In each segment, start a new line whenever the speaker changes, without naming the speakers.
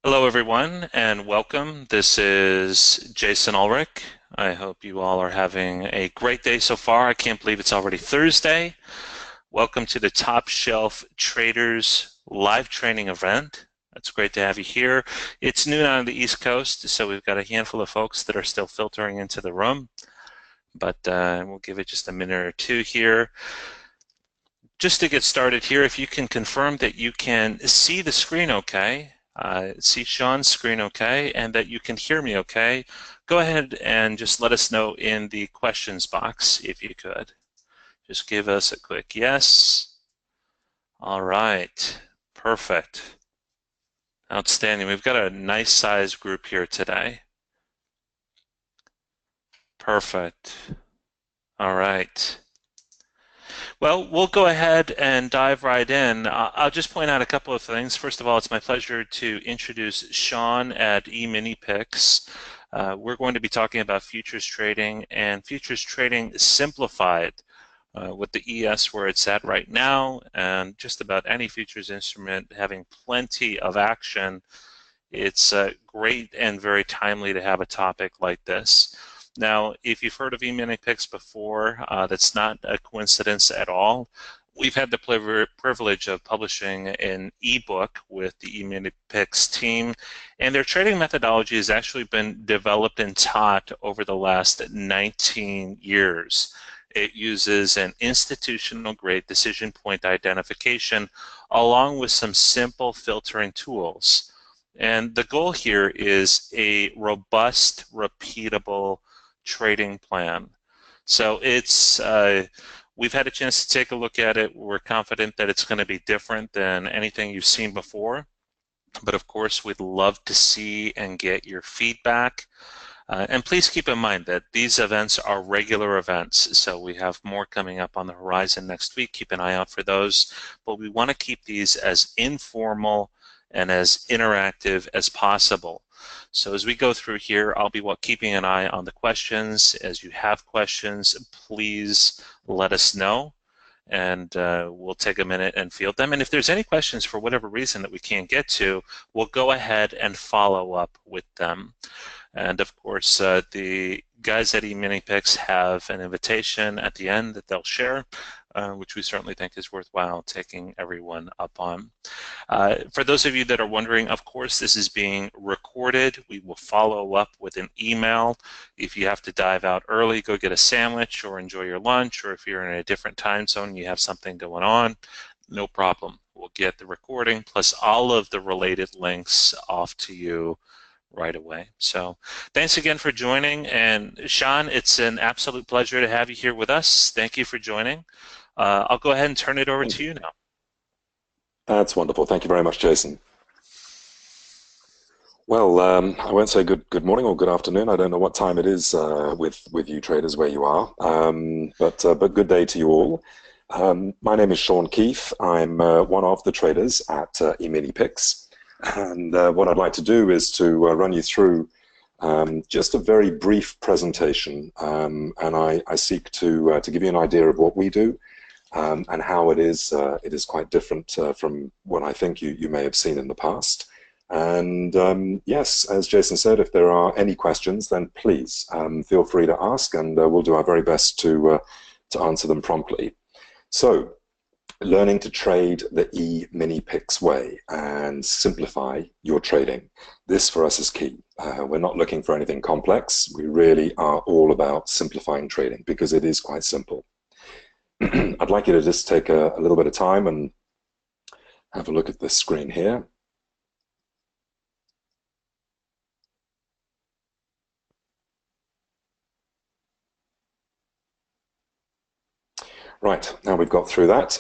Hello, everyone, and welcome. This is Jason Ulrich. I hope you all are having a great day so far. I can't believe it's already Thursday. Welcome to the Top Shelf Traders live training event. It's great to have you here. It's noon on the East Coast, so we've got a handful of folks that are still filtering into the room, but we'll give it just a minute or two here. Just to get started here, if you can confirm that you can see the screen okay, see Sean's screen okay, and that you can hear me okay, go ahead and just let us know in the questions box if you could. Just give us a quick yes. All right, perfect. Outstanding. We've got a nice sized group here today. Perfect. All right. Well, we'll go ahead and dive right in. I'll just point out a couple of things. First of all, it's my pleasure to introduce Sean at eMiniPix. We're going to be talking about futures trading and futures trading simplified with the ES where it's at right now, and just about any futures instrument having plenty of action. It's great and very timely to have a topic like this. Now, if you've heard of eMiniPix before, that's not a coincidence at all. We've had the privilege of publishing an ebook with the eMiniPix team, and their trading methodology has actually been developed and taught over the last 19 years. It uses an institutional grade decision point identification along with some simple filtering tools. And the goal here is a robust, repeatable trading plan. So we've had a chance to take a look at it. We're confident that it's going to be different than anything you've seen before. But of course, we'd love to see and get your feedback. And please keep in mind that these events are regular events, so we have more coming up on the horizon next week. Keep an eye out for those. But we want to keep these as informal and as interactive as possible. So as we go through here, I'll be keeping an eye on the questions. As you have questions, please let us know, and we'll take a minute and field them. And if there's any questions for whatever reason that we can't get to, we'll go ahead and follow up with them. And of course, the guys at eMiniPix have an invitation at the end that they'll share, which we certainly think is worthwhile taking everyone up on. For those of you that are wondering, of course, this is being recorded. We will follow up with an email. If you have to dive out early, go get a sandwich or enjoy your lunch, or if you're in a different time zone and you have something going on, no problem. We'll get the recording plus all of the related links off to you right away. So thanks again for joining. And Sean, it's an absolute pleasure to have you here with us. Thank you for joining. I'll go ahead and turn it over to you now.
That's wonderful. Thank you very much, Jason. Well, I won't say good morning or good afternoon. I don't know what time it is with you traders where you are, but good day to you all. My name is Sean Keefe. I'm one of the traders at eMiniPix, and what I'd like to do is to run you through just a very brief presentation, and I seek to give you an idea of what we do. And how it is quite different from what I think you may have seen in the past. And yes, as Jason said, if there are any questions, then please feel free to ask, and we'll do our very best to answer them promptly. So, learning to trade the eMiniPix way and simplify your trading. This for us is key. We're not looking for anything complex. We really are all about simplifying trading because it is quite simple. I'd like you to just take a little bit of time and have a look at this screen here. Right, now we've got through that.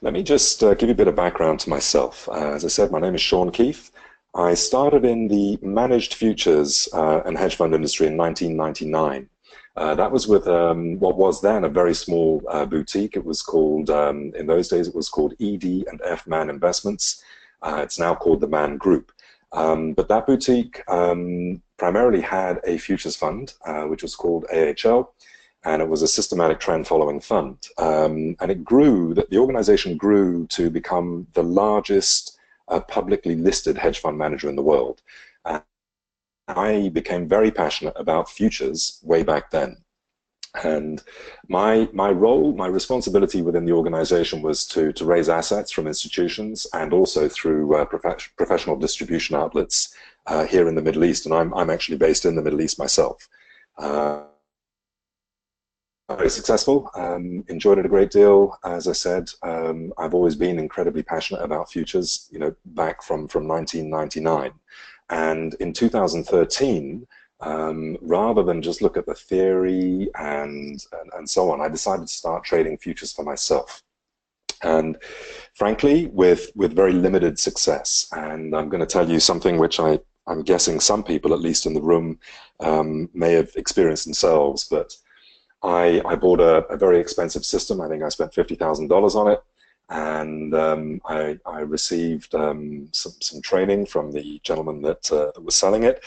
Let me just give you a bit of background to myself. As I said, my name is Sean Keefe. I started in the managed futures and hedge fund industry in 1999. That was with what was then a very small boutique. It was called, in those days, it was called ED&F Man Investments. It's now called the Man Group. But that boutique primarily had a futures fund, which was called AHL, and it was a systematic trend following fund. And it grew, the organization grew to become the largest publicly listed hedge fund manager in the world. And I became very passionate about futures way back then. And my role, my responsibility within the organization was to raise assets from institutions and also through professional distribution outlets here in the Middle East. And I'm actually based in the Middle East myself. Very successful, enjoyed it a great deal. As I said, I've always been incredibly passionate about futures, you know, back from 1999. And in 2013, rather than just look at the theory and so on, I decided to start trading futures for myself. And frankly, with very limited success. And I'm going to tell you something which I'm guessing some people, at least in the room, may have experienced themselves, but I bought a very expensive system. I think I spent $50,000 on it, and I received some training from the gentleman that was selling it,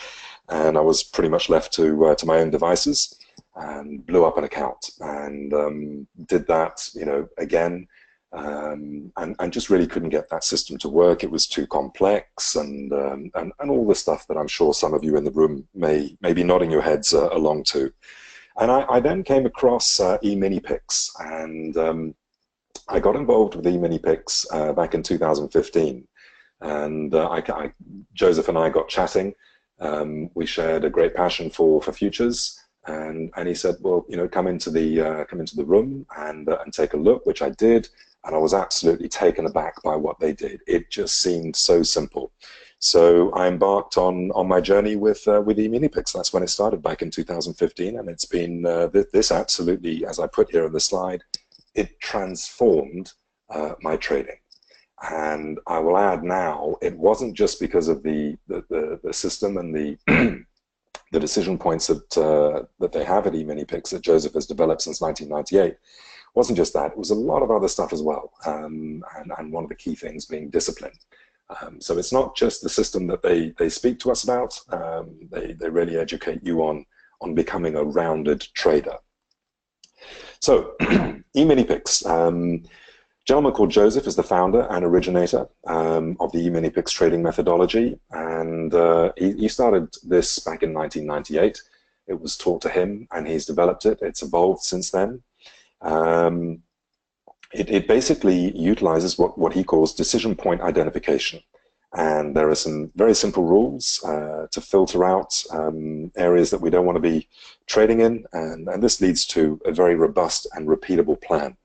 and I was pretty much left to my own devices, and blew up an account, and did that, you know, again, and just really couldn't get that system to work. It was too complex, and all the stuff that I'm sure some of you in the room may be nodding your heads along to. And I then came across E-mini-Pix, and I got involved with E-mini-Pix back in 2015. And Joseph and I got chatting. We shared a great passion for futures, and he said, well, you know, come into the room and take a look, which I did, and I was absolutely taken aback by what they did. It just seemed so simple. So I embarked on my journey with E-mini-Pix. That's when it started back in 2015, and it's been this absolutely, as I put here on the slide, it transformed my trading. And I will add now, it wasn't just because of the system and the the decision points that they have at E-mini-Pix that Joseph has developed since 1998. It wasn't just that; it was a lot of other stuff as well, and one of the key things being discipline. So it's not just the system that they speak to us about. They really educate you on becoming a rounded trader. So E-mini-Pix. Gentleman called Joseph is the founder and originator of the E-mini-Pix trading methodology, and he started this back in 1998. It was taught to him, and he's developed it. It's evolved since then. It basically utilizes what he calls decision point identification. And there are some very simple rules to filter out areas that we don't want to be trading in, and this leads to a very robust and repeatable plan.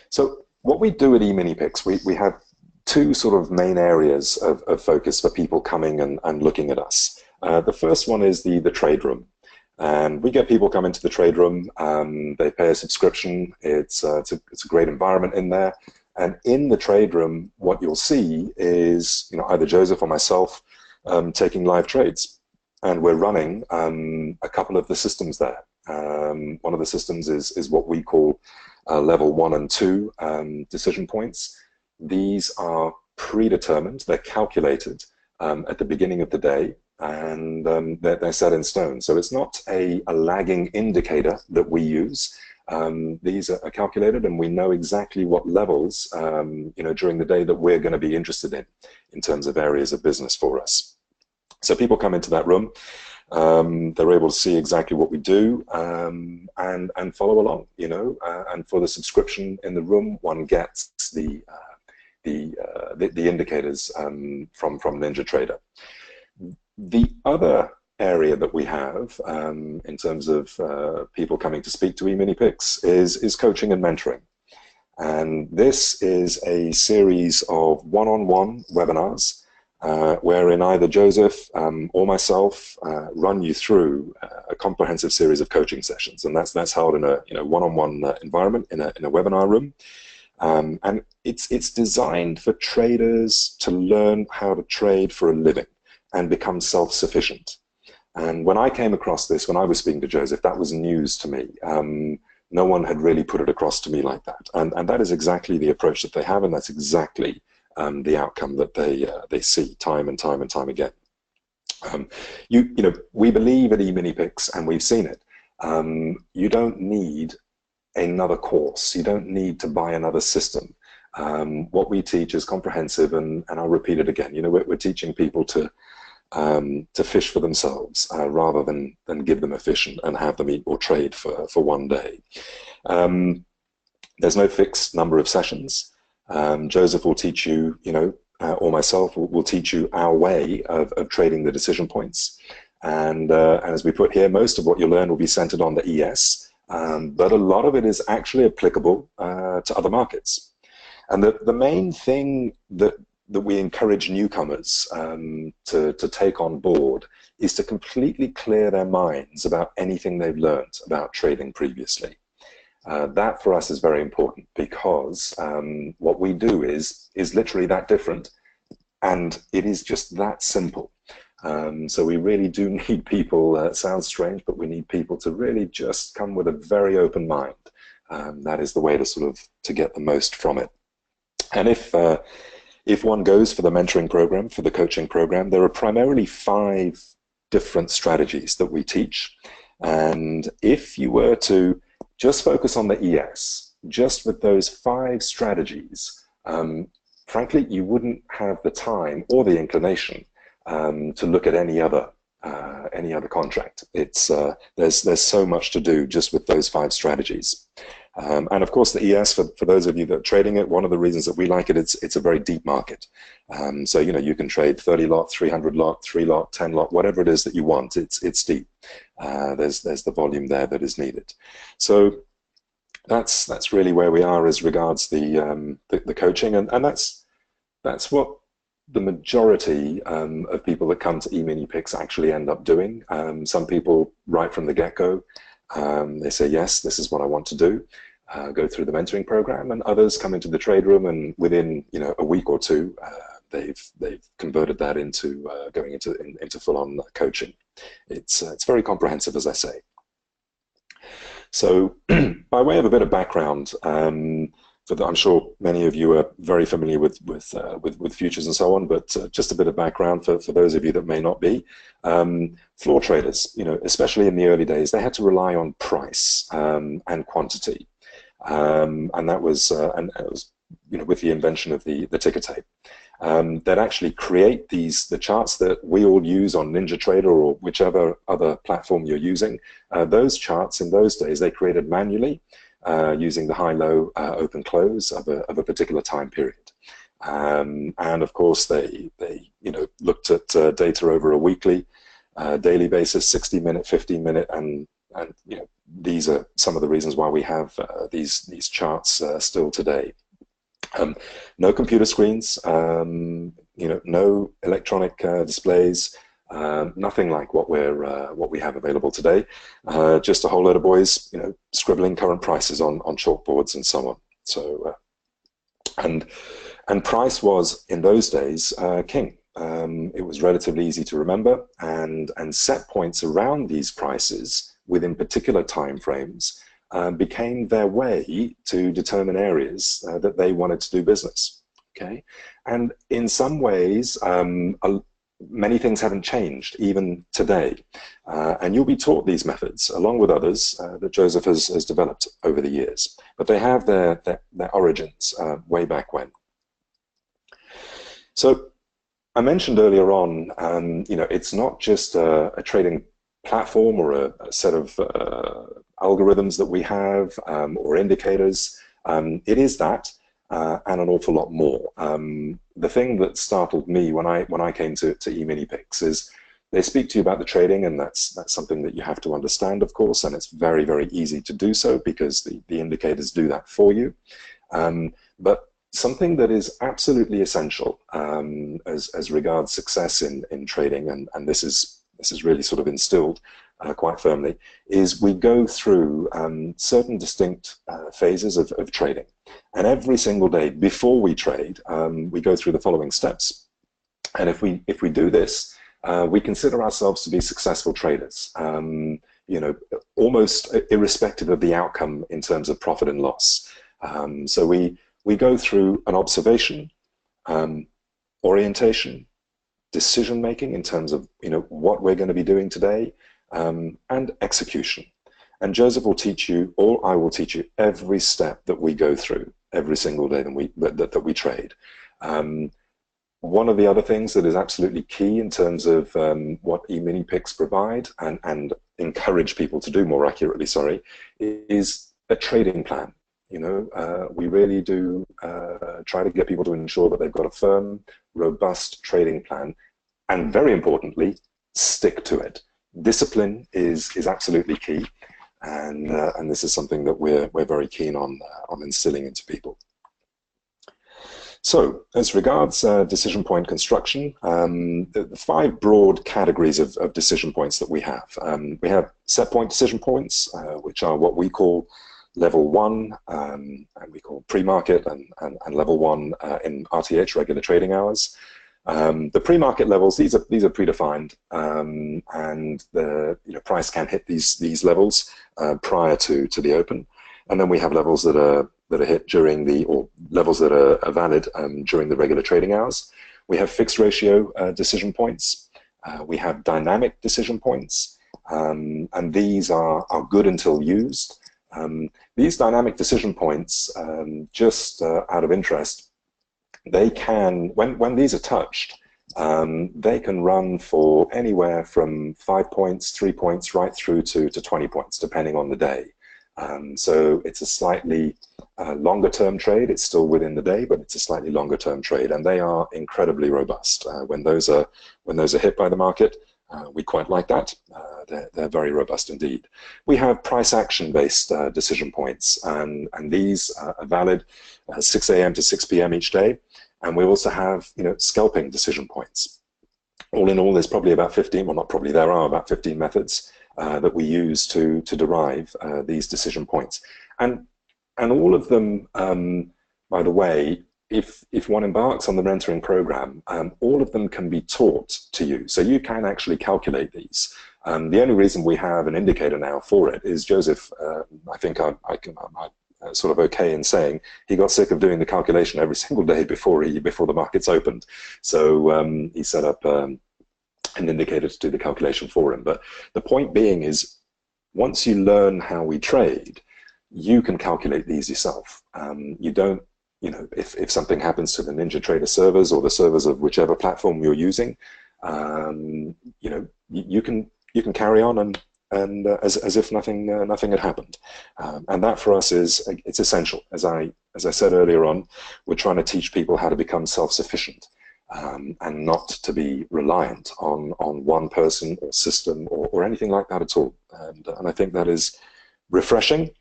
So what we do at E-mini-Pix, we have two sort of main areas of focus for people coming and looking at us. The first one is the trade room. And we get people come into the trade room, they pay a subscription, it's a great environment in there. And in the trade room, what you'll see is, you know, either Joseph or myself taking live trades. And we're running a couple of the systems there. One of the systems is what we call level 1 and 2 decision points. These are predetermined, they're calculated at the beginning of the day, and they're set in stone. So it's not a lagging indicator that we use. These are calculated, and we know exactly what levels you know, during the day that we're going to be interested in terms of areas of business for us. So people come into that room, they're able to see exactly what we do and follow along, you know. And for the subscription in the room, one gets the indicators from NinjaTrader. The other area that we have in terms of people coming to speak to E-mini-Pix is coaching and mentoring. And this is a series of one-on-one webinars wherein either Joseph or myself run you through a comprehensive series of coaching sessions, and that's held in a one-on-one environment in a webinar room, and it's designed for traders to learn how to trade for a living and become self-sufficient. And when I came across this, when I was speaking to Joseph, that was news to me. No one had really put it across to me like that, and that is exactly the approach that they have, and that's exactly the outcome that they see time and time and time again. You know, we believe at E-mini-Pix, and we've seen it. You don't need another course. You don't need to buy another system. What we teach is comprehensive, and I'll repeat it again. You know, we're teaching people to fish for themselves rather than give them a fish and have them eat or trade for one day. There's no fixed number of sessions. Joseph will teach you, you know, or myself will teach you our way of trading the decision points. And as we put here, most of what you learn will be centered on the ES, but a lot of it is actually applicable to other markets. And the main thing that we encourage newcomers to take on board is to completely clear their minds about anything they've learned about trading previously. That for us is very important, because what we do is literally that different, and it is just that simple. So we really do need people, it sounds strange, but we need people to really just come with a very open mind. That is the way to sort of to get the most from it. And if one goes for the mentoring program, for the coaching program, there are primarily 5 different strategies that we teach. And if you were to just focus on the ES, just with those 5 strategies, frankly, you wouldn't have the time or the inclination to look at any other contract. It's there's so much to do just with those 5 strategies. And of course, the ES, for those of you that are trading it, one of the reasons that we like it, it's a very deep market. So you know, you can trade 30 lot, 300 lot, 3 lot, 10 lot, whatever it is that you want. It's deep. There's the volume there that is needed. So that's really where we are as regards the coaching, and that's what the majority of people that come to E-mini-Pix actually end up doing. Some people, right from the get-go, they say, yes, this is what I want to do, go through the mentoring program, and others come into the trade room, and within, you know, a week or two, they've converted that into going into full-on coaching. It's very comprehensive, as I say. So, by way of a bit of background, I'm sure many of you are very familiar with futures and so on, but just a bit of background for those of you that may not be. Floor traders, you know, especially in the early days, they had to rely on price and quantity, and that was and it was, you know, with the invention of the ticker tape, that actually create the charts that we all use on NinjaTrader or whichever other platform you're using. Those charts in those days they created manually, using the high-low open close of a particular time period, and of course they you know, looked at data over a weekly, daily basis, 60-minute, 15-minute, and you know, these are some of the reasons why we have these charts still today. No computer screens, you know, no electronic displays. Nothing like what we have available today. Just a whole load of boys, you know, scribbling current prices on chalkboards and so on. So, and price was in those days king. It was relatively easy to remember, and set points around these prices within particular time frames became their way to determine areas that they wanted to do business. Okay, and in some ways, many things haven't changed even today, and you'll be taught these methods along with others that Joseph has developed over the years, but they have their origins way back when. So I mentioned earlier on, you know, it's not just a trading platform or a set of algorithms that we have or indicators. It is that. And an awful lot more. The thing that startled me when I came to E-mini-Pix is they speak to you about the trading, and that's something that you have to understand, of course, and it's very, very easy to do so because the indicators do that for you. But something that is absolutely essential as regards success in trading, and this is really sort of instilled quite firmly, is we go through certain distinct phases of trading. And every single day before we trade, we go through the following steps. And if we do this, we consider ourselves to be successful traders, you know, almost irrespective of the outcome in terms of profit and loss. So we go through an observation, orientation, decision making in terms of, you know, what we're going to be doing today, and execution. And Joseph will teach you, or I will teach you, every step that we go through. every single day that we trade. Um, One of the other things that is absolutely key in terms of what E-mini picks provide and encourage people to do more accurately, sorry, is a trading plan. We really do try to get people to ensure that they've got a firm, robust trading plan, and very importantly, stick to it. Discipline is absolutely key, and this is something that we're very keen on instilling into people. So, as regards decision point construction, the five broad categories of decision points that we have. We have set point decision points, which are what we call level one, and we call pre-market and level one in RTH, regular trading hours. The pre-market levels, these are predefined, and the price can hit these levels prior to the open. And then we have levels that are hit during or levels that are valid during the regular trading hours. We have fixed ratio decision points. We have dynamic decision points, and these are good until used. These dynamic decision points, just out of interest, they can, when these are touched, they can run for anywhere from 5 points, 3 points, right through to 20 points, depending on the day. So it's a slightly longer term trade. It's still within the day, but it's a slightly longer term trade, and they are incredibly robust. When those are hit by the market, we quite like that. They're very robust indeed. We have price action based decision points, and these are valid 6 a.m. to 6 p.m. each day. And we also have scalping decision points. All in all, there's probably about 15, well not probably, there are about 15 methods that we use to derive these decision points. And all of them, by the way, if one embarks on the mentoring program, all of them can be taught to you. So you can actually calculate these. The only reason we have an indicator now for it is Joseph, I think I'm sort of okay in saying he got sick of doing the calculation every single day before the markets opened. So he set up an indicator to do the calculation for him. But the point being is, once you learn how we trade, you can calculate these yourself. You don't, if something happens to the NinjaTrader servers or the servers of whichever platform you're using, you can carry on and as if nothing had happened. And that for us it's essential. As I said earlier on, we're trying to teach people how to become self-sufficient. And not to be reliant on one person or system or anything like that at all. And I think that is refreshing.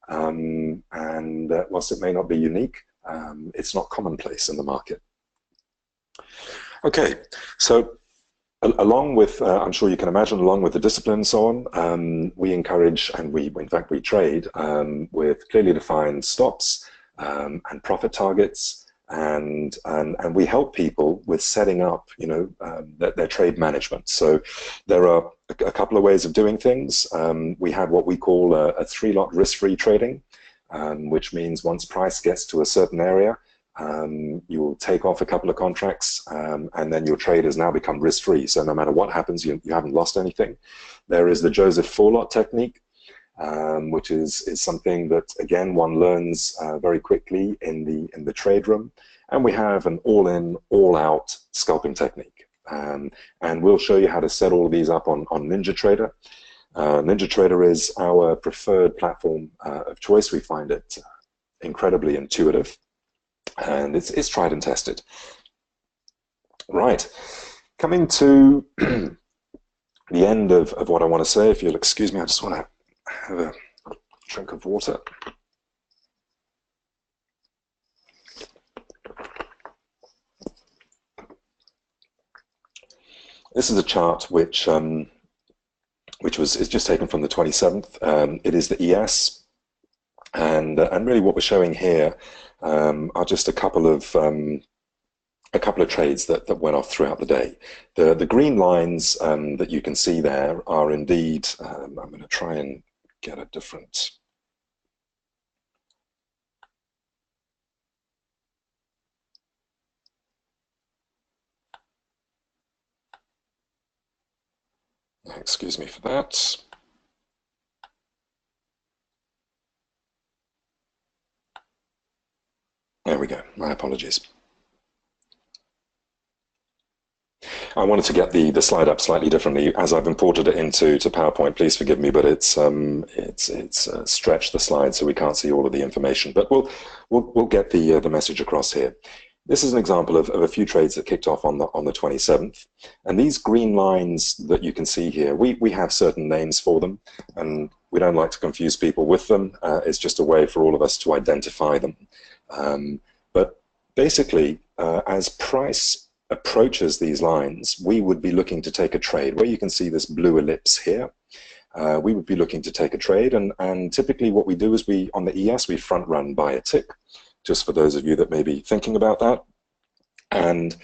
And whilst it may not be unique, it's not commonplace in the market. Okay, so along with, I'm sure you can imagine, along with the discipline and so on, we encourage and in fact we trade with clearly defined stops and profit targets. And we help people with setting up, their trade management. So there are a couple of ways of doing things. We have what we call a 3-lot risk-free trading, which means once price gets to a certain area, you will take off a couple of contracts, and then your trade has now become risk-free. So no matter what happens, you haven't lost anything. There is the Joseph 4-lot technique, which is something that again one learns very quickly in the trade room, and we have an all-in, all-out scalping technique, and we'll show you how to set all of these up on NinjaTrader. NinjaTrader is our preferred platform of choice. We find it incredibly intuitive, and it's tried and tested. Right, coming to the end of what I want to say. If you'll excuse me, I just want to have a drink of water. This is a chart which is just taken from the 27th. It is the ES, and really what we're showing here are just a couple of trades that went off throughout the day. The green lines that you can see there are indeed. I'm going to try and get a different. Excuse me for that. My apologies. I wanted to get the slide up slightly differently as I've imported it into PowerPoint. Please forgive me, but it's stretched the slide so we can't see all of the information. But we'll get the message across here. This is an example of a few trades that kicked off on the 27th, and these green lines that you can see here, we have certain names for them, and we don't like to confuse people with them. It's just a way for all of us to identify them. But basically, as price approaches these lines, we would be looking to take a trade. Where you can see this blue ellipse here, we would be looking to take a trade, and typically what we do is on the ES, we front run by a tick, just for those of you that may be thinking about that. And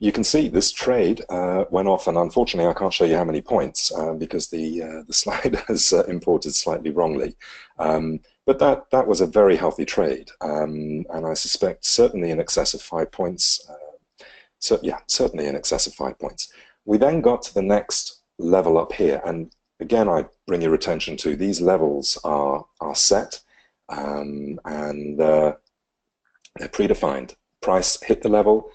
you can see this trade went off, and unfortunately I can't show you how many points because the slide has imported slightly wrongly. But that was a very healthy trade, and I suspect certainly in excess of 5 points. So yeah, certainly in excess of 5 points. We then got to the next level up here, and again I bring your attention to these levels are set, and they're predefined. Price hit the level,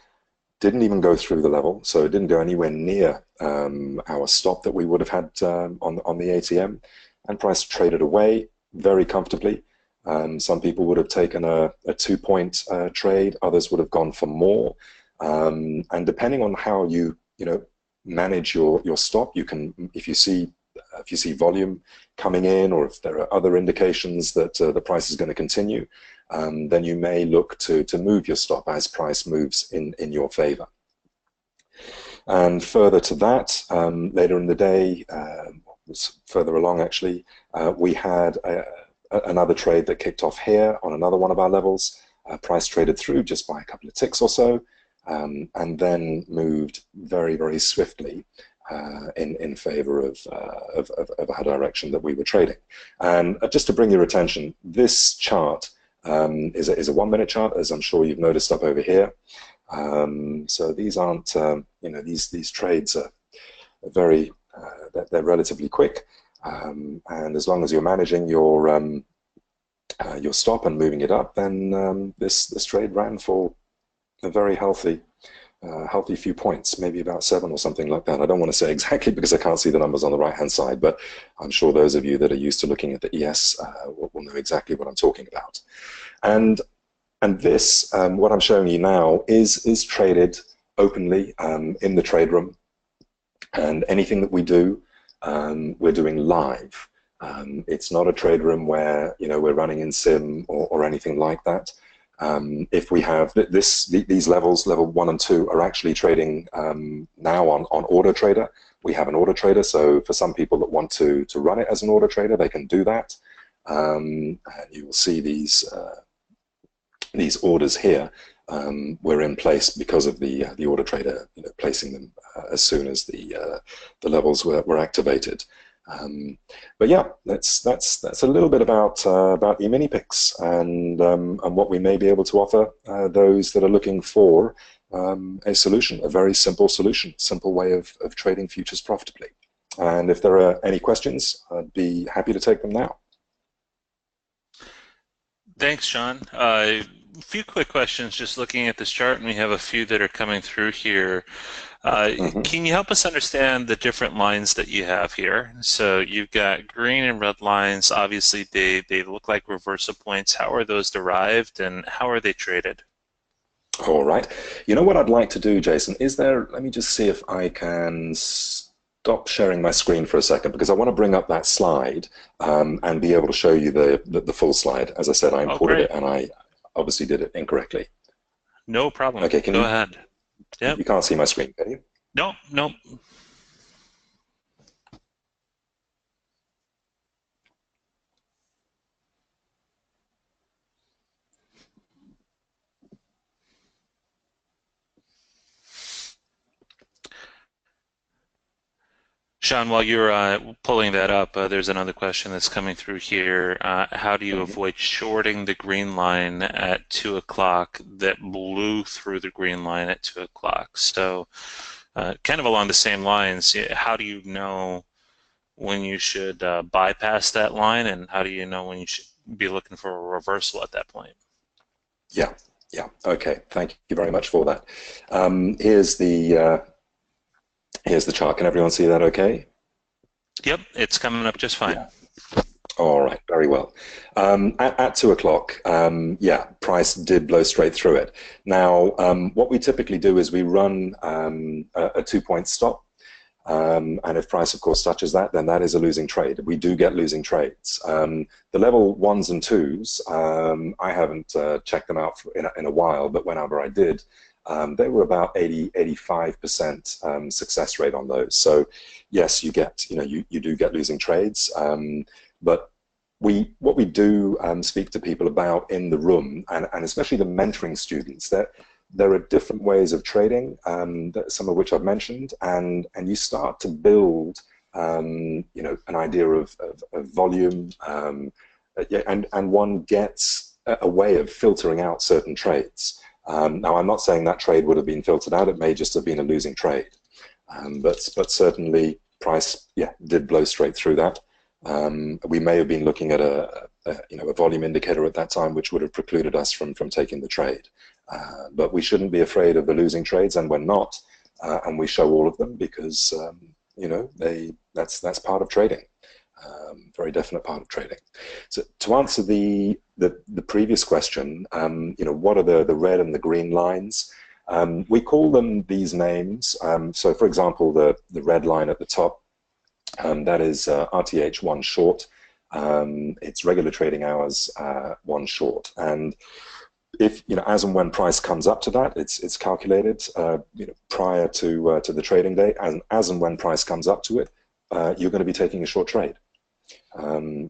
didn't even go through the level, so it didn't go anywhere near our stop that we would have had on the ATM, and price traded away very comfortably. Some people would have taken a 2-point trade, others would have gone for more, and depending on how you manage your stop, you can, if you see volume coming in, or if there are other indications that the price is going to continue, then you may look to move your stop as price moves in your favor. And further to that, later in the day, further along actually, we had another trade that kicked off here on another one of our levels. Price traded through just by a couple of ticks or so, and then moved very, very swiftly in favor of our direction that we were trading. And just to bring your attention, this chart is a 1-minute chart, as I'm sure you've noticed up over here. So these aren't, these trades are very, they're relatively quick, and as long as you're managing your stop and moving it up, then this trade ran for a very healthy few points, maybe about 7 or something like that. I don't want to say exactly because I can't see the numbers on the right-hand side, but I'm sure those of you that are used to looking at the ES will know exactly what I'm talking about. And this, what I'm showing you now, is traded openly in the trade room, and anything that we do, we're doing live. It's not a trade room where we're running in sim or anything like that. If we have these levels, level 1 and 2, are actually trading now on Auto Trader. We have an Auto Trader, so for some people that want to run it as an Auto Trader, they can do that. And you will see these orders here were in place because of the Auto Trader placing them as soon as the levels were activated. But yeah, that's a little bit about E-mini picks and what we may be able to offer those that are looking for a solution, a very simple solution, simple way of trading futures profitably. And if there are any questions, I'd be happy to take them now.
Thanks, Sean. A few quick questions just looking at this chart, and we have a few that are coming through here. Can you help us understand the different lines that you have here? So you've got green and red lines. Obviously, they look like reversal points. How are those derived, and how are they traded?
All right. You know what I'd like to do, Jason, let me just see if I can stop sharing my screen for a second, because I want to bring up that slide and be able to show you the full slide. As I said, I imported it, and I obviously did it incorrectly.
No problem.
Okay,
go ahead. Yep.
You can't see my screen, can you?
No, no. Sean, while you're pulling that up, there's another question that's coming through here. How do you avoid shorting the green line at 2 o'clock that blew through the green line at 2 o'clock? So kind of along the same lines, how do you know when you should bypass that line, and how do you know when you should be looking for a reversal at that point?
Yeah. Yeah. Okay. Thank you very much for that. Here's the chart. Can everyone see that? Okay.
Yep, it's coming up just fine.
Yeah. All right. Very well. At 2 o'clock, yeah, price did blow straight through it. Now, what we typically do is we run a 2 point stop. And if price, of course, touches that, then that is a losing trade. We do get losing trades. The level ones and twos, I haven't checked them out in a while, but whenever I did, they were about 85% success rate on those. So yes, you do get losing trades, but what we do speak to people about in the room, and especially the mentoring students, that there are different ways of trading, some of which I've mentioned, and you start to build, an idea of volume, yeah, and one gets a way of filtering out certain trades. Now, I'm not saying that trade would have been filtered out; it may just have been a losing trade, but certainly price, yeah, did blow straight through that. We may have been looking at a volume indicator at that time, which would have precluded us from taking the trade. But we shouldn't be afraid of the losing trades, and we're not, and we show all of them because that's part of trading, very definite part of trading. So to answer the previous question, what are the red and the green lines? We call them these names. So for example, the red line at the top, that is RTH one short. It's regular trading hours one short, and if as and when price comes up to that, it's calculated prior to the trading day, and as and when price comes up to it, you're going to be taking a short trade.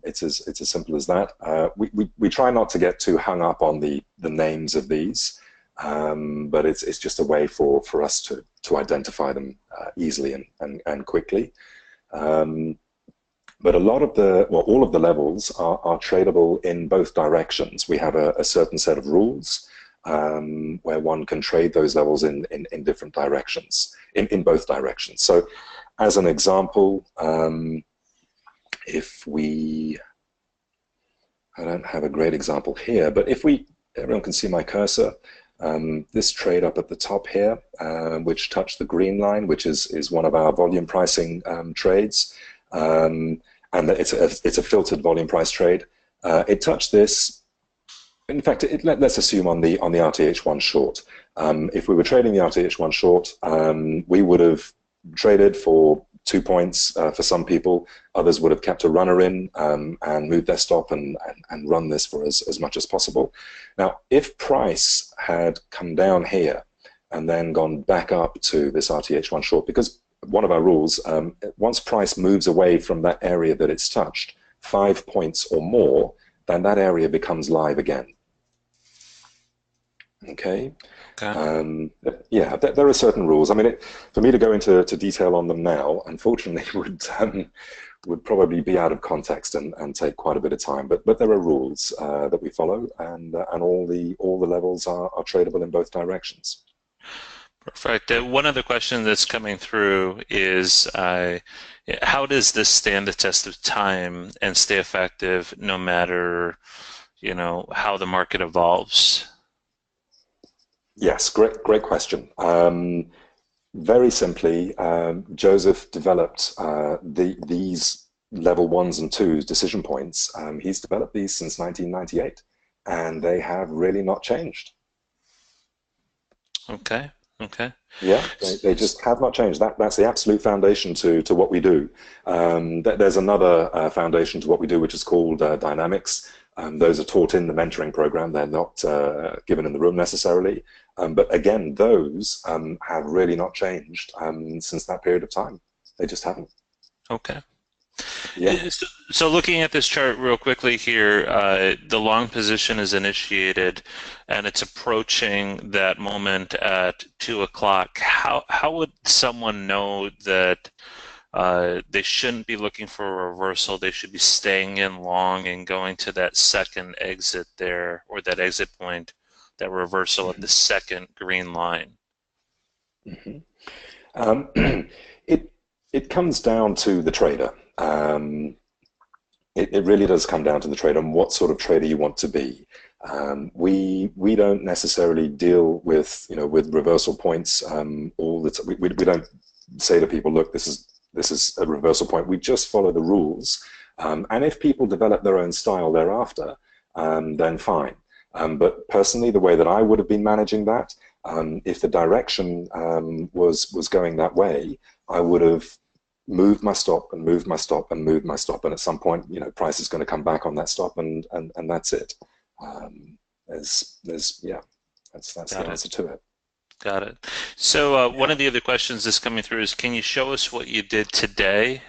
It's as simple as that. We try not to get too hung up on the names of these, but it's just a way for us to identify them easily and quickly. But all of the levels are tradable in both directions. We have a certain set of rules where one can trade those levels in different directions, in both directions. So as an example, I don't have a great example here, but everyone can see my cursor, this trade up at the top here, which touched the green line, which is one of our volume pricing trades. And it's a filtered volume price trade. It touched this. In fact, let's assume on the RTH1 short. If we were trading the RTH1 short, we would have traded for 2 points for some people. Others would have kept a runner in and moved their stop and run this for as much as possible. Now, if price had come down here and then gone back up to this RTH1 short, because one of our rules, once price moves away from that area that it's touched, 5 points or more, then that area becomes live again. Okay.
Okay.
Yeah, there are certain rules. I mean, for me to go into detail on them now, unfortunately, would probably be out of context and take quite a bit of time. But there are rules that we follow, and all the levels are tradable in both directions.
Perfect. One other question that's coming through is how does this stand the test of time and stay effective no matter, how the market evolves?
Yes, great question. Very simply, Joseph developed these level ones and twos decision points. He's developed these since 1998, and they have really not changed.
Okay. Okay.
Yeah, they just have not changed. That's the absolute foundation to what we do. There's another foundation to what we do, which is called dynamics. Those are taught in the mentoring program. They're not given in the room necessarily. But again, those have really not changed since that period of time. They just haven't.
Okay.
Yeah.
So looking at this chart real quickly here, the long position is initiated and it's approaching that moment at 2 o'clock. How would someone know that they shouldn't be looking for a reversal? They should be staying in long and going to that second exit there, or that exit point, that reversal at the second green line.
Mhm. Um, it comes down to the trader. It really does come down to the trader and what sort of trader you want to be. We don't necessarily deal with with reversal points all the time. We don't say to people, look, this is a reversal point. We just follow the rules, and if people develop their own style thereafter, then fine. But personally, the way that I would have been managing that, if the direction was going that way, I would have moved my stop and moved my stop and moved my stop, and at some point, price is going to come back on that stop, and that's it. Yeah, that's the
Got it.
answer to it.
Got it. So one
Yeah.
of the other questions that's coming through is, can you show us what you did today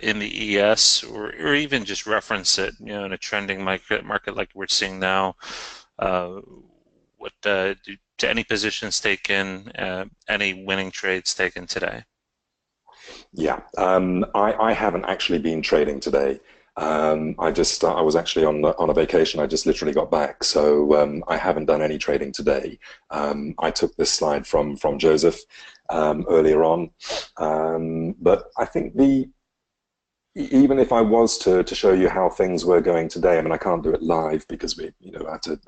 in the ES, or even just reference it, in a trending market like we're seeing now? Uh, what to any positions taken, any winning trades taken today?
Yeah, I haven't actually been trading today. I was actually on a vacation. I just literally got back, so I haven't done any trading today. I took this slide from Joseph earlier on, but I think even if I was to show you how things were going today, I mean, I can't do it live because we have to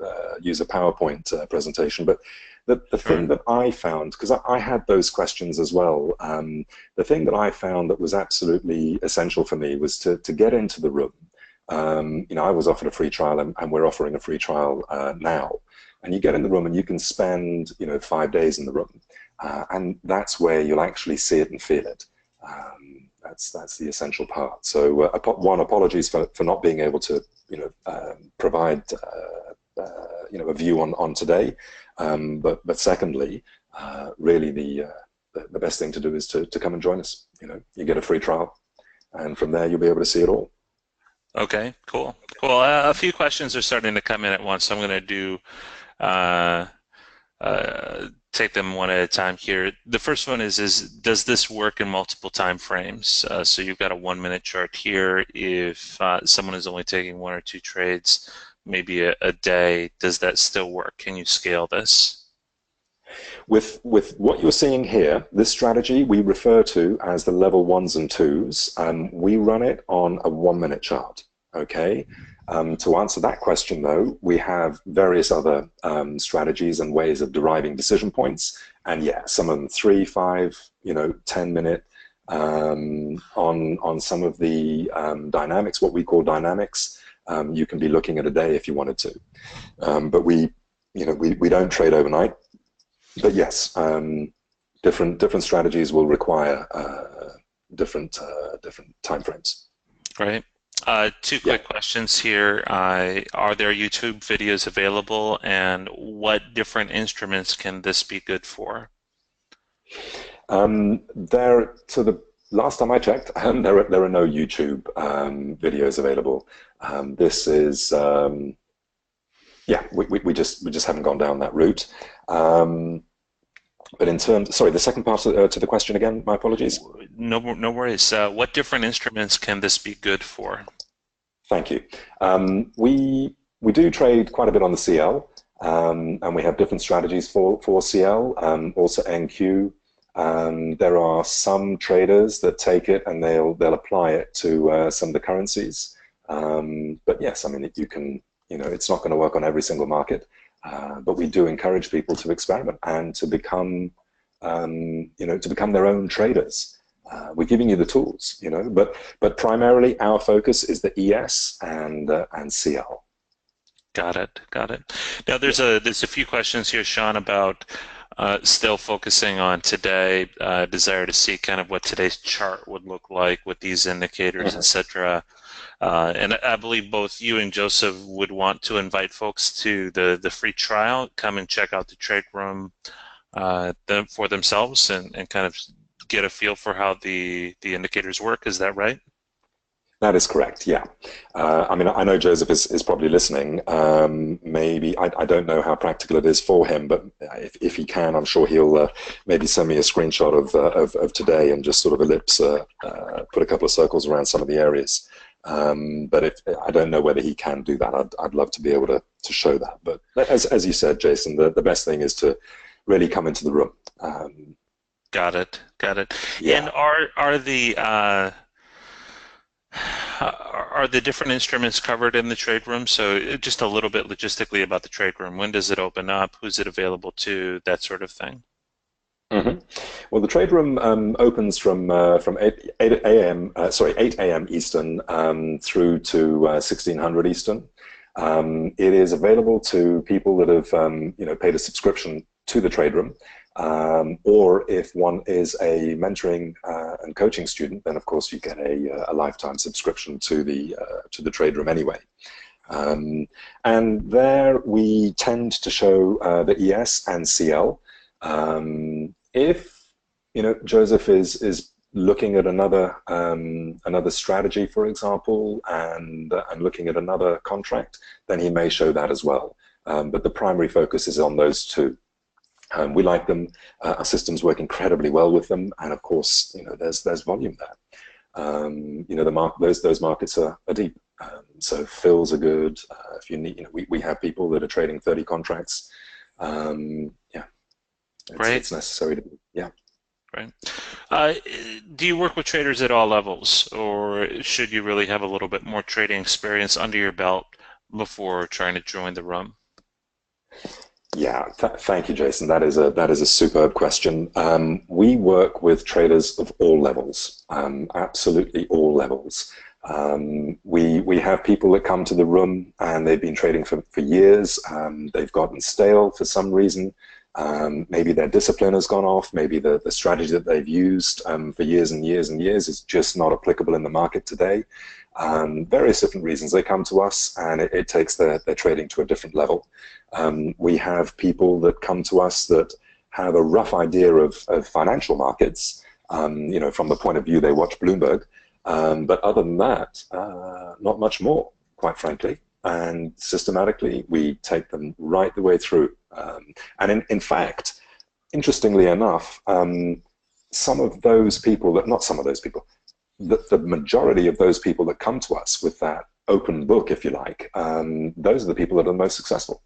use a PowerPoint presentation. But the thing
Sure.
that I found, because I had those questions as well, the thing that I found that was absolutely essential for me was to get into the room. I was offered a free trial, and we're offering a free trial now. And you get in the room, and you can spend 5 days in the room, and that's where you'll actually see it and feel it. That's the essential part. So, one, apologies for not being able to provide a view on today, but secondly, really the best thing to do is to come and join us. You get a free trial, and from there you'll be able to see it all.
Okay, cool. Cool. A few questions are starting to come in at once, so I'm going to do uh, take them one at a time here. The first one is does this work in multiple time frames? So you've got a 1 minute chart here. If someone is only taking one or two trades, maybe a day, does that still work? Can you scale this?
With what you're seeing here, this strategy we refer to as the level ones and twos. We run it on a 1 minute chart. Okay. To answer that question, though, we have various other strategies and ways of deriving decision points, and yeah, some of them 3, 5, 10 minute. On some of the dynamics, what we call dynamics, you can be looking at a day if you wanted to, but we don't trade overnight. But yes, different strategies will require different time frames.
Right. Two
Yeah.
quick questions here. Are there YouTube videos available, and what different instruments can this be good for?
To the last time I checked, there are no YouTube videos available. This is yeah, we just haven't gone down that route. But in terms, sorry, the second part to the question again, my apologies.
No worries. What different instruments can this be good for?
Thank you. We do trade quite a bit on the CL, and we have different strategies for CL, also NQ. There are some traders that take it and they'll apply it to some of the currencies. But yes, I mean, you can, it's not going to work on every single market, but we do encourage people to experiment and to become, to become their own traders. We're giving you the tools, but primarily our focus is the ES and CL.
Got it. Got it. Now
Yeah.
there's a few questions here, Sean, about still focusing on today, desire to see kind of what today's chart would look like with these indicators,
Mhm.
etc. And I believe both you and Joseph would want to invite folks to the free trial, come and check out the trade room for themselves, and kind of get a feel for how the indicators work. Is that right?
That is correct, yeah. I mean, I know Joseph is probably listening. Maybe, I don't know how practical it is for him, but if he can, I'm sure he'll maybe send me a screenshot of today and just sort of ellipse, put a couple of circles around some of the areas. But if I don't know whether he can do that, I'd love to be able to show that. But as you said, Jason, the best thing is to really come into the room.
Got it. Got it. And
Yeah.
are the are the different instruments covered in the trade room? So just a little bit logistically about the trade room. When does it open up? Who's it available to? That sort of thing.
hmm Well, the trade room opens from 8 a.m. Sorry, 8 a.m. Eastern through to 1600 Eastern. It is available to people that have paid a subscription to the trade room, or if one is a mentoring and coaching student, then of course you get a lifetime subscription to the trade room anyway. Um, and there we tend to show the ES and CL. If Joseph is looking at another strategy, for example, and looking at another contract, then he may show that as well. But the primary focus is on those two. We like them. Our systems work incredibly well with them, and of course, there's volume there. Those markets are deep. So fills are good. If you need, we have people that are trading 30 contracts. Yeah,
Great.
it's necessary to, yeah.
Right. Uh, do you work with traders at all levels, or should you really have a little bit more trading experience under your belt before trying to join the room?
Yeah, thank you, Jason. That is a superb question. We work with traders of all levels, absolutely all levels. We have people that come to the room and they've been trading for years. They've gotten stale for some reason. Maybe their discipline has gone off. Maybe the strategy that they've used for years and years and years is just not applicable in the market today. Various different reasons. They come to us and it takes their trading to a different level. We have people that come to us that have a rough idea of financial markets, from the point of view they watch Bloomberg. But other than that, not much more, quite frankly. And systematically, we take them right the way through. And in fact, interestingly enough, some of those people not some of those people, the majority of those people that come to us with that open book, if you like, those are the people that are the most successful.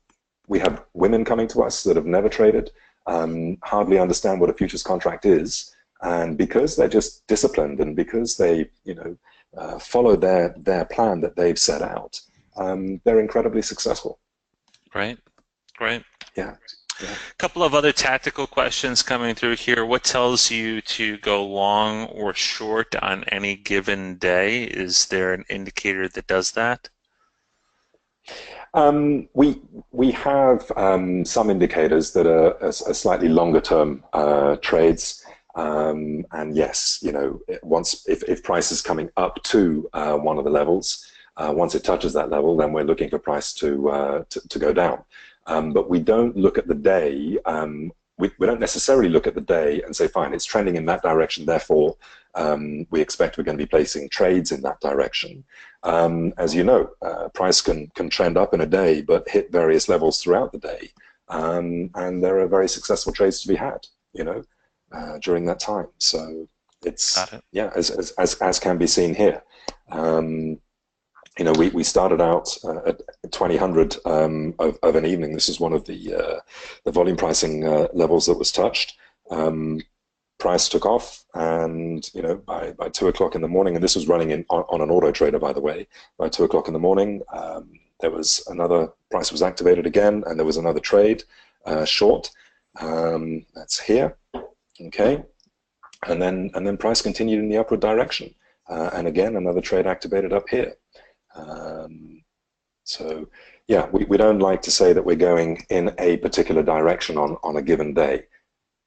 We have women coming to us that have never traded, hardly understand what a futures contract is, and because they're just disciplined and because they, follow their plan that they've set out, they're incredibly successful.
Right. Great.
Yeah. Yeah.
A couple of other tactical questions coming through here. What tells you to go long or short on any given day? Is there an indicator that does that?
We have some indicators that are slightly longer term trades, and yes, once if price is coming up to one of the levels, once it touches that level, then we're looking for price to go down. But we don't look at the day. We don't necessarily look at the day and say, fine, it's trending in that direction, therefore we expect we're going to be placing trades in that direction. As you know, price can trend up in a day, but hit various levels throughout the day. And there are very successful trades to be had, during that time. So it's,
Got it.
yeah, as can be seen here. We started out at 2000 of an evening. This is one of the volume pricing levels that was touched. Price took off, and by 2 o'clock in the morning, and this was running on an auto trader, by the way. By 2 o'clock in the morning, there was another price was activated again, and there was another trade short. That's here, okay, and then price continued in the upward direction, and again another trade activated up here. So yeah, we don't like to say that we're going in a particular direction on a given day.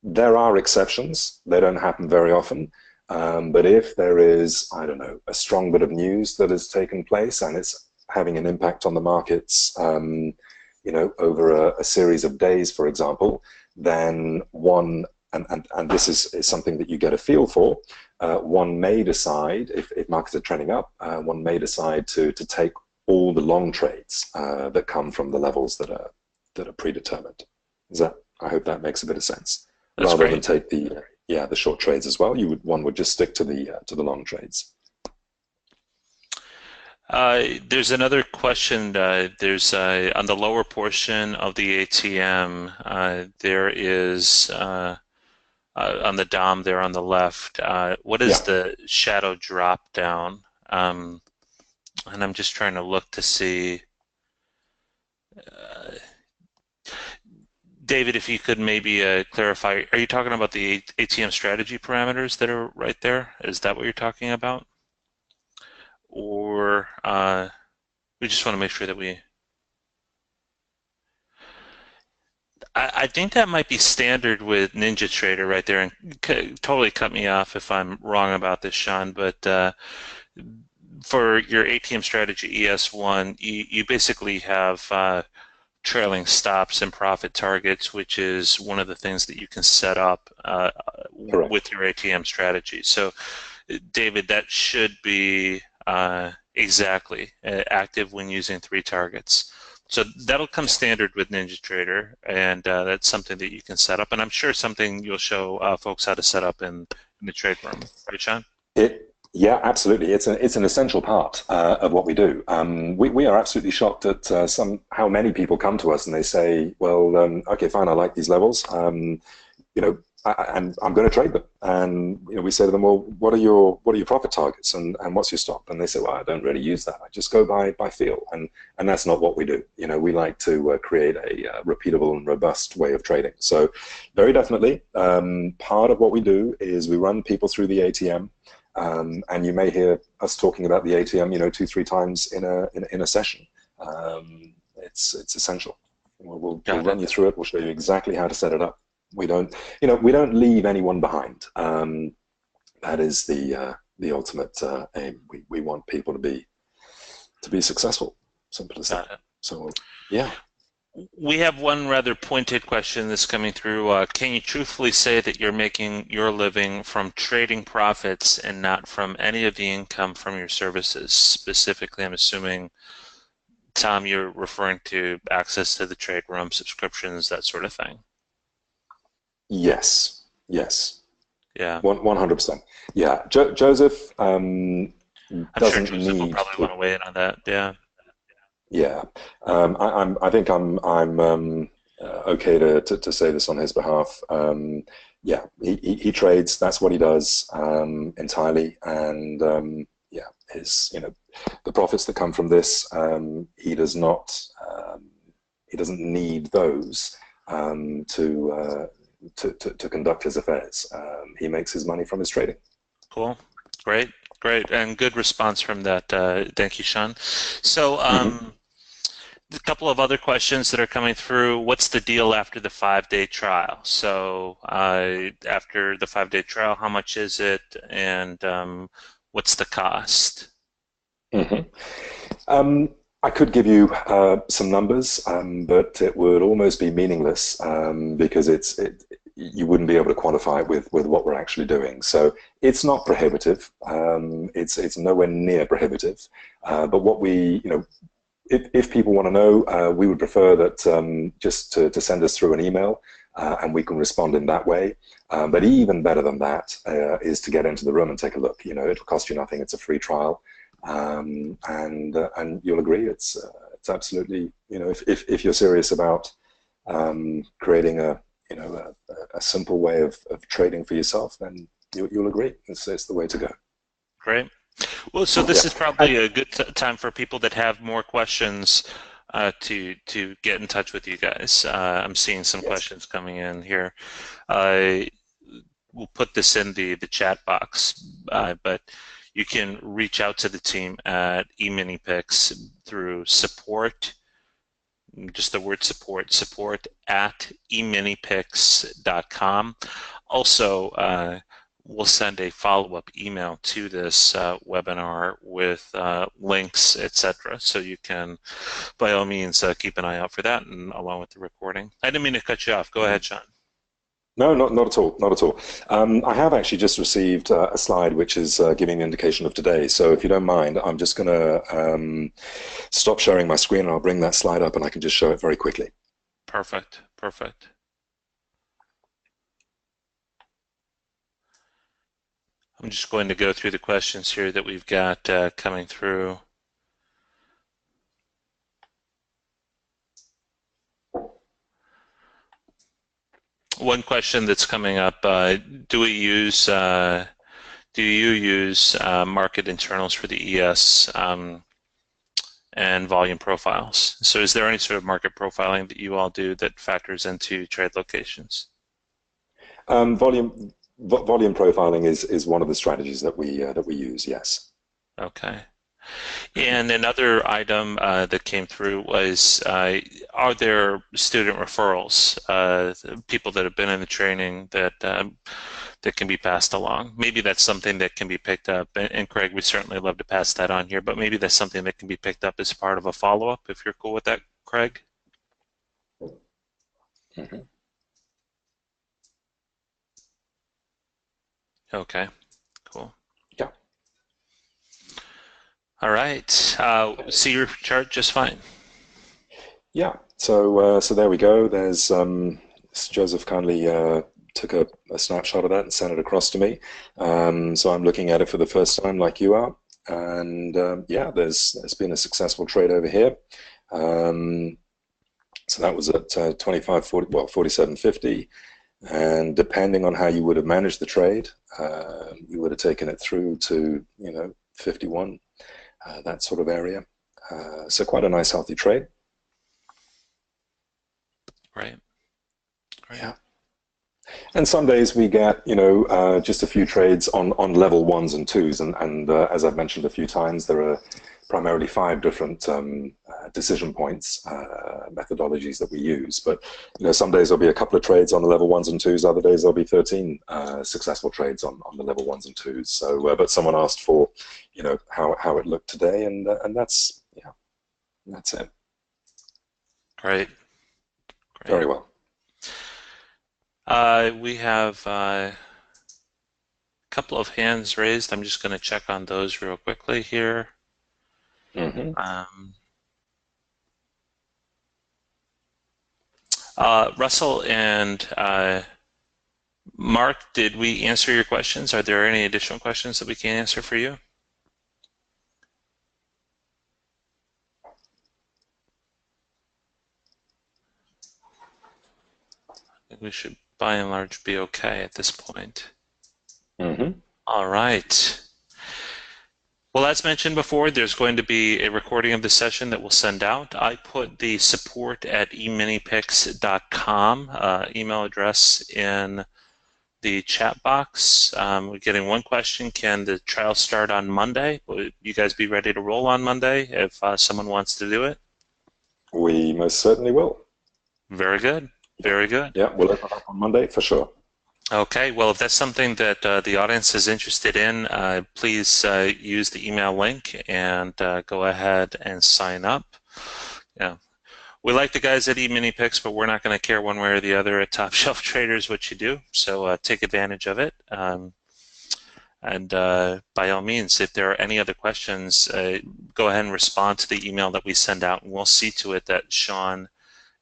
There are exceptions. They don't happen very often. But if there is, I don't know, a strong bit of news that has taken place and it's having an impact on the markets, over a series of days, for example, then and this is something that you get a feel for, one may decide, if markets are trending up, one may decide to take all the long trades that come from the levels that are predetermined. I hope that makes a bit of sense.
That's
Rather than
great.
take the short trades as well, one would just stick to the long trades.
There's another question. There's on the lower portion of the ATM, there is on the DOM there on the left. What is
Yeah.
the shadow drop down? And I'm just trying to look to see. Uh, David, if you could maybe clarify, are you talking about the ATM strategy parameters that are right there? Is that what you're talking about? Or we just want to make sure that I think that might be standard with NinjaTrader right there, and totally cut me off if I'm wrong about this, Sean, but for your ATM strategy ES1, you basically have trailing stops and profit targets, which is one of the things that you can set up
Correct.
with your ATM strategy. So, David, that should be exactly active when using three targets. So that'll come
Yeah.
standard with NinjaTrader, and that's something that you can set up. And I'm sure something you'll show folks how to set up in the trade room, right, Sean?
Yeah, absolutely. It's an essential part of what we do. We are absolutely shocked at how many people come to us and they say, "Well, okay, fine, I like these levels. You know, and I'm going to trade them." And we say to them, "Well, what are your profit targets and what's your stop?" And they say, "Well, I don't really use that. I just go by feel." And that's not what we do. We like to create a repeatable and robust way of trading. So, very definitely, part of what we do is we run people through the ATM. And you may hear us talking about the ATM, two, three times in a session. It's essential. We'll
Got
run
it.
you through it. We'll show you exactly how to set it up. We don't leave anyone behind. That is the ultimate aim. We want people to be successful. Simple as that.
Got it.
So yeah.
We have one rather pointed question that's coming through. Can you truthfully say that you're making your living from trading profits and not from any of the income from your services? Specifically, I'm assuming, Tom, you're referring to access to the trade room, subscriptions, that sort of thing.
Yes. Yes.
Yeah.
100%. Yeah. Joseph
I'm sure
doesn't
Joseph will
need
probably
to.
want to weigh in on that. Yeah.
Yeah, I think I'm okay to say this on his behalf. Yeah, he trades. That's what he does entirely, and yeah, the profits that come from this, he does not. He doesn't need those to conduct his affairs. He makes his money from his trading.
Cool. Great. Great. And good response from that. Thank you, Sean. So,
Hmm.
a couple of other questions that are coming through. What's the deal after the 5-day trial? So, after the 5-day trial, how much is it, and what's the cost?
Hmm. Um, I could give you some numbers, but it would almost be meaningless because you wouldn't be able to quantify it with what we're actually doing. So it's not prohibitive. It's nowhere near prohibitive. But what if people want to know, we would prefer that just to send us through an email, and we can respond in that way. But even better than that is to get into the room and take a look. It'll cost you nothing. It's a free trial, and you'll agree it's absolutely, if you're serious about creating a simple way of trading for yourself, then you'll agree it's the way to go.
Great. Well, so this
Yeah.
is probably a good time for people that have more questions to get in touch with you guys. I'm seeing some
Yes.
questions coming in here. Uh, we'll put this in the chat box, but you can reach out to the team at eMiniPix through support, just the word support at eminipix.com. Also, we'll send a follow-up email to this webinar with links, etc. So you can, by all means, keep an eye out for that, and along with the recording. I didn't mean to cut you off. Go ahead, Sean.
No, not at all, not at all. I have actually just received a slide which is giving an indication of today. So if you don't mind, I'm just going to stop sharing my screen and I'll bring that slide up and I can just show it very quickly.
Perfect. Perfect. I'm just going to go through the questions here that we've got coming through. One question that's coming up: Do we use do you use market internals for the ES? and volume profiles. So is there any sort of market profiling that you all do that factors into trade locations?
Volume profiling is one of the strategies that we use. Yes.
Okay.
Mhm.
And another item that came through was, are there student referrals, people that have been in the training that can be passed along? Maybe that's something that can be picked up. And Craig, we certainly love to pass that on here, but maybe that's something that can be picked up as part of a follow-up, if you're cool with that, Craig.
Mhm.
Okay, cool.
Yeah.
All right. See your chart just fine.
Yeah. So there we go. There's Joseph kindly took a snapshot of that and sent it across to me. So I'm looking at it for the first time, like you are. And yeah, there's been a successful trade over here. Um, so that was at 25.40, well, 47.50. And depending on how you would have managed the trade, you would have taken it through to 51, that sort of area. So quite a nice healthy trade.
Right. Right.
Yeah. And some days we get, just a few trades on level ones and twos, and as I've mentioned a few times, there are primarily five different decision points methodologies that we use. But some days there'll be a couple of trades on the level ones and twos. Other days there'll be 13 successful trades on the level ones and twos. So, but someone asked for, how it looked today, and that's it.
Great. Great.
Very well.
We have a couple of hands raised. I'm just going to check on those real quickly here.
Hmm.
Um, Russell and Mark, did we answer your questions? Are there any additional questions that we can answer for you? I think we should by and large be okay at this point.
Hmm.
All right. Well, as mentioned before, there's going to be a recording of the session that we'll send out. I put the support@eminipix.com email address in the chat box. We're getting one question: can the trial start on Monday? Will you guys be ready to roll on Monday if someone wants to do it?
We most certainly will.
Very good.
Yeah.
Very good.
Yeah, we'll open up on Monday for sure.
Okay, well, if that's something that the audience is interested in, please use the email link and go ahead and sign up. Yeah. We like the guys at eMiniPix, but we're not going to care one way or the other at Top Shelf Traders what you do, so take advantage of it. And by all means, if there are any other questions, go ahead and respond to the email that we send out, and we'll see to it that Sean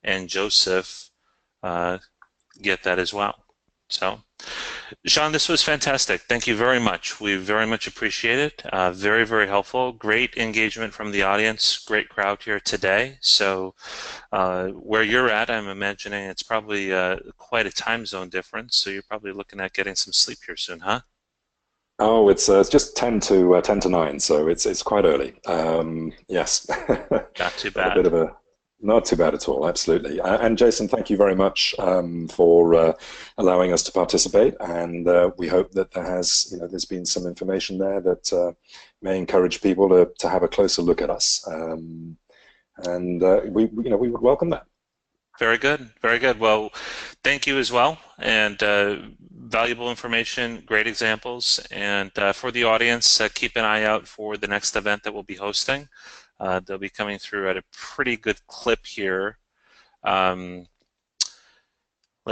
and Joseph get that as well. So, Sean, this was fantastic. Thank you very much. We very much appreciate it. Very, very helpful. Great engagement from the audience. Great crowd here today. So, where you're at, I'm imagining it's probably quite a time zone difference. So you're probably looking at getting some sleep here soon, huh?
Oh, it's just 10 to 9, so it's quite early. Yes,
Not too
but a bit
bad.
of a not too bad at all. Absolutely. And Jason, thank you very much for allowing us to participate. And we hope that there's been some information there that may encourage people to have a closer look at us. And we would welcome that.
Very good. Very good. Well, thank you as well. And valuable information, great examples. And for the audience, keep an eye out for the next event that we'll be hosting. They'll be coming through at a pretty good clip here. Let's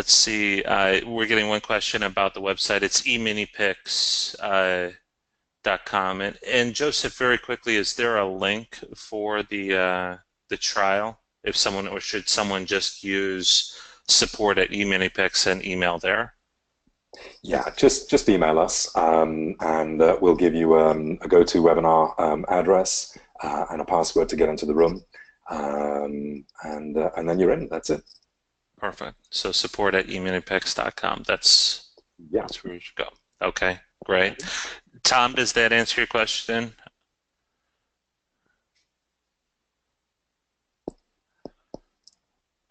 see. We're getting one question about the website. It's eminipix.com. And Joseph, very quickly, is there a link for the trial? If someone, or should someone just use support@eminipix and email there?
Yeah, just email us, and we'll give you a GoToWebinar address and a password to get into the room, and then you're in. That's it.
Perfect. So support@eminipix.com. That's
Yeah.
where you should go. Okay, great. Tom, does that answer your question?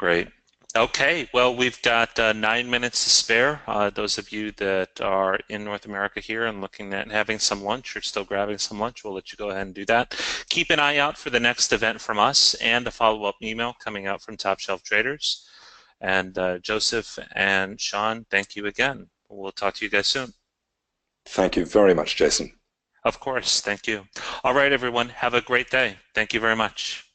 Great. Okay, well, we've got 9 minutes to spare. Those of you that are in North America here and looking at having some lunch or still grabbing some lunch, we'll let you go ahead and do that. Keep an eye out for the next event from us and a follow-up email coming out from Top Shelf Traders. And Joseph and Sean, thank you again. We'll talk to you guys soon.
Thank you very much, Jason.
Of course, thank you. All right, everyone, have a great day. Thank you very much.